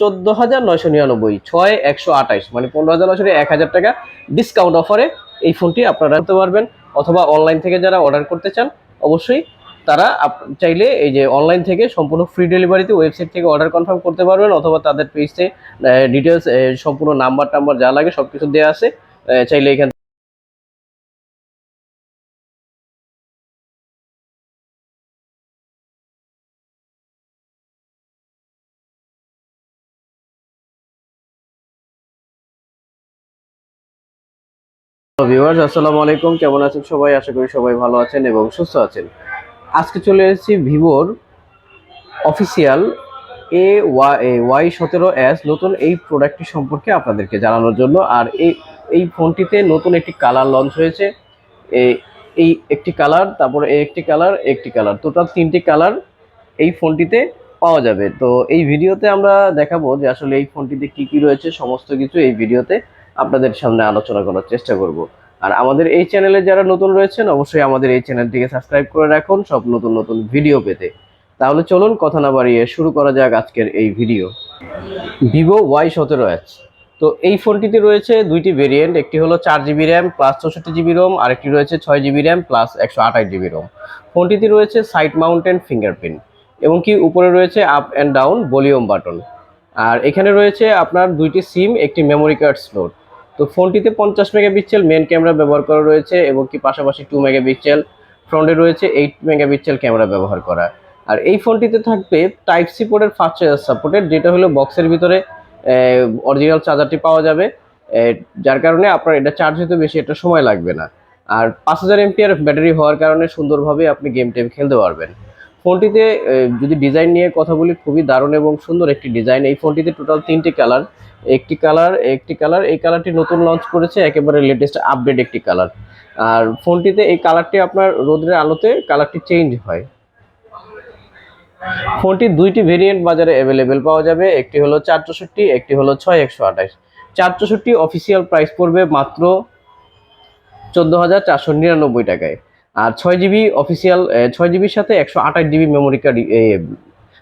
14,999, 6128 মানে 15,900 1000 টাকা ডিসকাউন্ট অফারে এই ফোনটি আপনারা করতে পারবেন। অথবা অনলাইন থেকে যারা অর্ডার করতে চান অবশ্যই তারা চাইলে এই যে অনলাইন থেকে সম্পূর্ণ ফ্রি ডেলিভারিতে ওয়েবসাইট থেকে অর্ডার কনফার্ম করতে পারবেন, অথবা তাদের পেজে ডিটেলস সম্পূর্ণ নাম্বার টাম্বার যা লাগে সবকিছু দেওয়া আছে, চাইলে এখান ভিউয়ার্স আসসালামু আলাইকুম, কেমন আছেন সবাই? আশা করি সবাই ভালো আছেন এবং সুস্থ আছেন। আজকে চলে এসেছি ভিভোর অফিসিয়াল Y17s নতুন এই প্রোডাক্টটি সম্পর্কে আপনাদেরকে জানানোর জন্য। আর এই ফোনটিতে নতুন একটি কালার লঞ্চ হয়েছে। এই একটি কালার, তারপরে একটি কালার, টোটাল 3টি কালার এই ফোনটিতে পাওয়া যাবে। তো এই ভিডিওতে আমরা দেখাবো যে আসলে এই ফোনটিতে কি কি রয়েছে, সমস্ত কিছু এই ভিডিওতে আপনাদের সামনে আলোচনা করার চেষ্টা করব। আর আমাদের এই চ্যানেলে যারা নতুন রয়েছেন অবশ্যই আমাদের এই চ্যানেলটিকে সাবস্ক্রাইব করে রাখুন সব নতুন নতুন ভিডিও পেতে। তাহলে চলুন কথা না বাড়িয়ে শুরু করা যাক আজকের এই ভিডিও। ভিভো Y17s, তো এই ফোনটিতে রয়েছে দুইটি ভেরিয়েন্ট, একটি হলো 4GB RAM plus 64GB Rome, আর একটি রয়েছে 6GB RAM plus 128GB Rome. ফোনটিতে রয়েছে সাইড মাউন্টেন ফিঙ্গারপ্রিন্ট এবং কি উপরে রয়েছে up and down volume button. আর এখানে রয়েছে আপনার দুইটি সিম, একটি মেমোরি কার্ড স্লট। তো ফোনটিতে 50 মেগাপিক্সেল মেন ক্যামেরা ব্যবহার করা রয়েছে এবং কি পাশাপাশি 2 মেগাপিক্সেল, ফ্রন্টে রয়েছে 8 মেগাপিক্সেল ক্যামেরা ব্যবহার করা। আর এই ফোনটিতে থাকবে টাইপ সি পোর্টের ফাস্ট চার্জার সাপোর্টেড, যেটা হলো বক্সের ভিতরে অরিজিনাল চার্জারটি পাওয়া যাবে, যার কারণে আপনার এটা চার্জ হতে বেশি একটা সময় লাগবে না। আর 5000 এমপিআর ব্যাটারি হওয়ার কারণে সুন্দরভাবে আপনি গেম টেম খেলতে পারবেন। ফোনটিতে যদি ডিজাইন নিয়ে কথা বলি, খুবই দারুণ এবং সুন্দর একটি ডিজাইন। এই ফোনটিতে টোটাল 3টি কালার, একটি কালার এই কালারটি নতুন লঞ্চ করেছে, একেবারে লেটেস্ট আপডেট একটি কালার। আর ফোনটিতে এই কালারটি আপনার রোদের আলোতে কালারটি চেঞ্জ হয়। ফোনটির দুইটি ভেরিয়েন্ট বাজারে অ্যাভেলেবেল পাওয়া যাবে, একটি হলো 464, একটি হলো 6128। 464 অফিসিয়াল প্রাইস পড়বে মাত্র 14,499 টাকায়। আর 6GB অফিসিয়াল, 6GBর সাথে 128GB মেমোরি কার্ড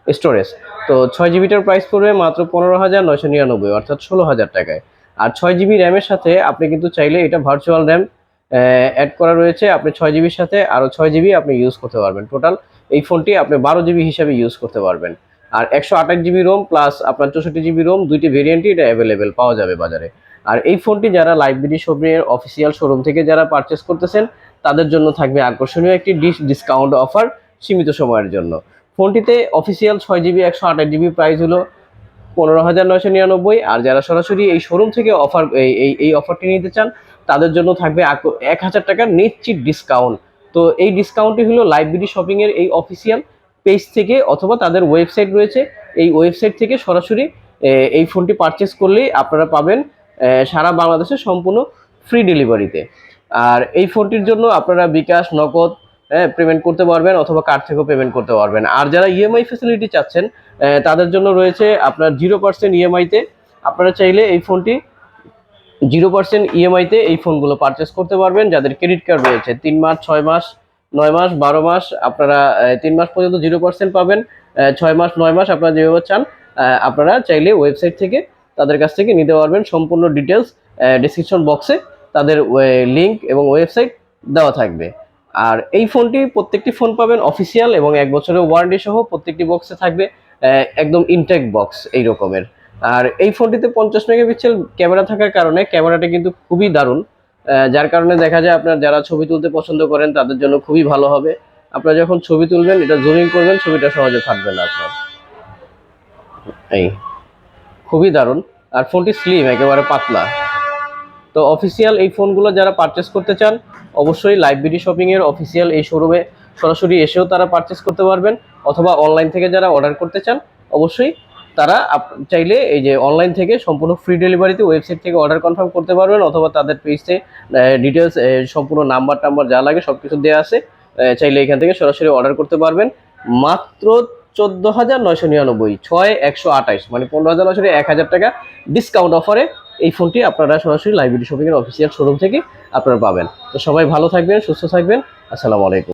স্টোরেজ। তো 6GBটার প্রাইস পড়বে মাত্র 15,999 অর্থাৎ 16,000 টাকায়। আর 6GB র্যামের সাথে আপনি কিন্তু চাইলে এটা ভার্চুয়াল র্যাম অ্যাড করা রয়েছে, আপনি 6GBর সাথে আরও 6GB আপনি ইউজ করতে পারবেন। টোটাল এই ফোনটি আপনি 12GB হিসাবে ইউজ করতে পারবেন। আর 128GB রোম প্লাস আপনার 64GB রোম, দুইটি ভেরিয়েন্টই এটা অ্যাভেলেবেল পাওয়া যাবে বাজারে। আর এই ফোনটি যারা লাইভ বিডি শোরুমের অফিসিয়াল শোরুম থেকে যারা পারচেস করতেছেন তাদের জন্য থাকবে আকর্ষণীয় একটি ডিসকাউন্ট অফার সীমিত সময়ের জন্য। ফোনটিতে অফিসিয়াল 6GB 128GB প্রাইস হলো 15,999। আর যারা সরাসরি এই শোরুম থেকে এই অফারটি নিতে চান তাদের জন্য থাকবে 1000 টাকার নিশ্চিত ডিসকাউন্ট। তো এই ডিসকাউন্টটি হলো লাইভ বিডি শপিংয়ের এই অফিসিয়াল পেজ থেকে, অথবা তাদের ওয়েবসাইট রয়েছে, এই ওয়েবসাইট থেকে সরাসরি এই ফোনটি পারচেস করলেই আপনারা পাবেন সারা বাংলাদেশে সম্পূর্ণ ফ্রি ডেলিভারিতে। আর এই ফোনটির জন্য আপনারা বিকাশ, নগদ পেমেন্ট করতে পারবেন, অথবা কার্ড থেকেও পেমেন্ট করতে পারবেন। আর যারা ইএমআই ফ্যাসিলিটি চাচ্ছেন তাদের জন্য রয়েছে আপনার 0% ইএমআইতে। আপনারা চাইলে এই ফোনটি 0% ইএমআইতে এই ফোনগুলো পারচেস করতে পারবেন। যাদের ক্রেডিট কার্ড রয়েছে 3 মাস, 6 মাস, 9 মাস, 12 মাস, আপনারা 3 মাস পর্যন্ত 0% পাবেন। 6 মাস, 9 মাস আপনারা যেভাবে চান আপনারা চাইলে ওয়েবসাইট থেকে তাদের কাছ থেকে নিতে পারবেন। সম্পূর্ণ ডিটেলস ডেসক্রিপশন বক্সে তাদের লিঙ্ক এবং ওয়েবসাইট দেওয়া থাকবে। আর এই ফোনটি প্রত্যেকটি ফোন পাবেন অফিসিয়াল এবং 1 বছরের ওয়ারেন্টি সহ। প্রত্যেকটি বক্সে থাকবে একদম ইনটেক বক্স এই রকমের। আর এই ফোনটিতে 50 মেগাপিক্সেল ক্যামেরা থাকার কারণে ক্যামেরাটা কিন্তু খুবই দারুণ, যার কারণে দেখা যায় আপনার যারা ছবি তুলতে পছন্দ করেন তাদের জন্য খুবই ভালো হবে। আপনারা যখন ছবি তুলবেন এটা জুমিং করবেন, ছবিটা সহজে ফাটবে না আপনার। এই খুবই দারুণ। আর ফোনটি স্লিম, একেবারে পাতলা। তো অফিসিয়াল এই ফোনগুলো যারা পারচেস করতে চান অবশ্যই লাইভ বিডি শপিংয়ের অফিসিয়াল এই শোরুমে সরাসরি এসেও তারা পারচেস করতে পারবেন, অথবা অনলাইন থেকে যারা অর্ডার করতে চান অবশ্যই তারা চাইলে এই যে অনলাইন থেকে সম্পূর্ণ ফ্রি ডেলিভারিতে ওয়েবসাইট থেকে অর্ডার কনফার্ম করতে পারবেন, অথবা তাদের পেজে ডিটেলস সম্পূর্ণ নাম্বার টাম্বার যা লাগে সব কিছু দেওয়া আছে, চাইলে এখান থেকে সরাসরি অর্ডার করতে পারবেন মাত্র 14,999, 6128 মানে 15,900 1000 টাকা ডিসকাউন্ট অফারে এই ফোনটি আপনারা সরাসরি লাইভ বিডি শপিংয়ের অফিসিয়াল শোরুম থেকে আপনারা পাবেন। তো সবাই ভালো থাকবেন, সুস্থ থাকবেন। আসসালামু আলাইকুম।